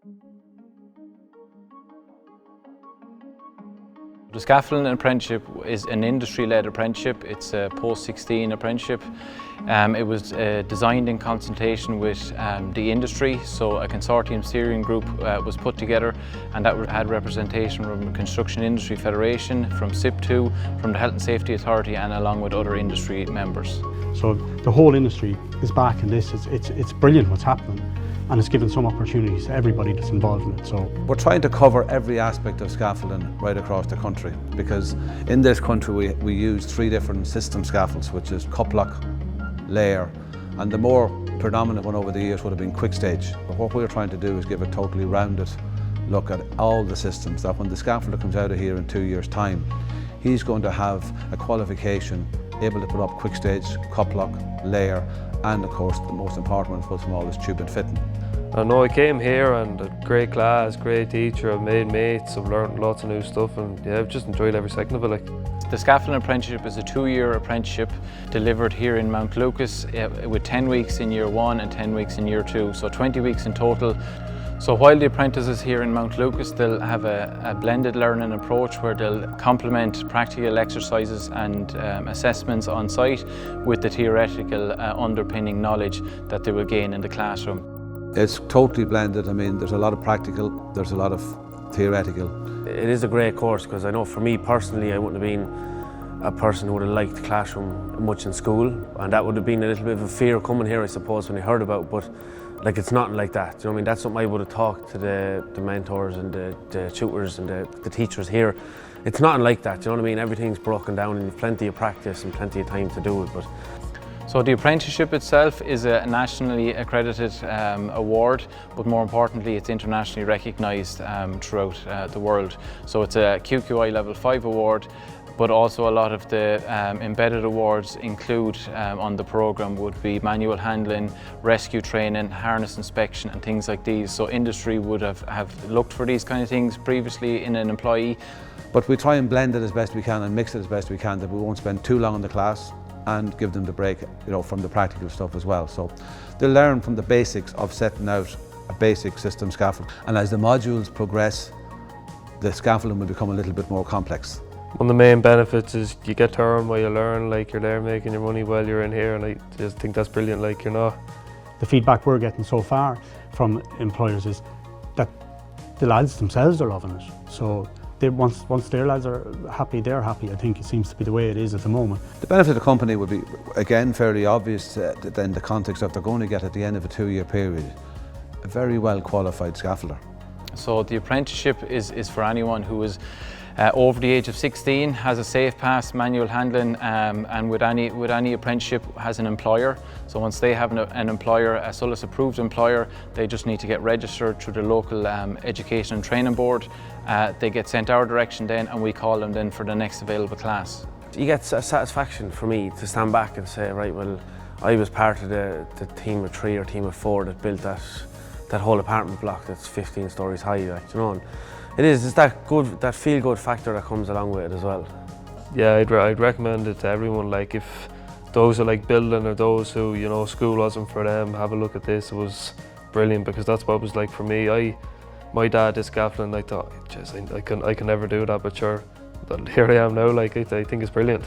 The Scaffolding apprenticeship is an industry-led apprenticeship. It's a post-16 apprenticeship. It was designed in consultation with the industry, so a consortium steering group was put together, and that had representation from the Construction Industry Federation, from SIP2, from the Health and Safety Authority, and along with other industry members. So the whole industry is back in this. It's brilliant what's happening, and it's given some opportunities to everybody that's involved in it. So we're trying to cover every aspect of scaffolding right across the country, because in this country we use 3 different system scaffolds, which is couple-lock, layer, and the more predominant one over the years would have been quick stage. But what we're trying to do is give a totally rounded look at all the systems, that when the scaffolder comes out of here in 2 years' time, he's going to have a qualification able to put up quick stage, couple-lock, layer, and of course the most important one for them all is tube and fitting. I know I came here and a great class, great teacher, I've made mates, I've learned lots of new stuff, and yeah, I've just enjoyed every second of it. The Scaffolding apprenticeship is a 2-year apprenticeship delivered here in Mount Lucas with 10 weeks in year 1 and 10 weeks in year 2, so 20 weeks in total. So while the apprentices here in Mount Lucas, they'll have a blended learning approach where they'll complement practical exercises and assessments on site with the theoretical underpinning knowledge that they will gain in the classroom. It's totally blended. I mean, there's a lot of practical, there's a lot of theoretical. It is a great course, because I know for me personally, I wouldn't have been a person who would have liked the classroom much in school, and that would have been a little bit of a fear coming here, I suppose, when I heard about it. But like, it's nothing like that. Do you know what I mean? That's something I would have talked to the mentors and the tutors and the teachers here. It's nothing like that. Do you know what I mean? Everything's broken down, and you've plenty of practice and plenty of time to do it. But so the apprenticeship itself is a nationally accredited award, but more importantly it's internationally recognised throughout the world. So it's a QQI Level 5 award, but also a lot of the embedded awards include on the programme would be manual handling, rescue training, harness inspection and things like these. So industry would have looked for these kind of things previously in an employee. But we try and blend it as best we can and mix it as best we can, that we won't spend too long in the class and give them the break, from the practical stuff as well. So they'll learn from the basics of setting out a basic system scaffold. And as the modules progress, the scaffolding will become a little bit more complex. One of the main benefits is you get to earn while you learn, like you're there making your money while you're in here, and I just think that's brilliant, like you're not. the feedback we're getting so far from employers is that the lads themselves are loving it. So once their lads are happy, they're happy. I think it seems to be the way it is at the moment. The benefit of the company would be, again, fairly obvious in the context of they're going to get at the end of a 2-year period a very well qualified scaffolder. So the apprenticeship is for anyone who is over the age of 16, has a safe pass, manual handling, and with any apprenticeship has an employer. So once they have an employer, a SOLAS approved employer, they just need to get registered through the local education and training board. They get sent our direction then, and we call them then for the next available class. You get a satisfaction for me to stand back and say, right, well, I was part of the team of 3 or team of 4 that built that whole apartment block that's 15 stories high, like, you know. And it's that feel-good factor that comes along with it as well. Yeah, I'd recommend it to everyone. Like, if those who like building or those who, you know, school wasn't for them, have a look at this. It was brilliant, because that's what it was like for me. My dad did scaffolding, and I thought, I can never do that, but sure, here I am now. Like, I think it's brilliant.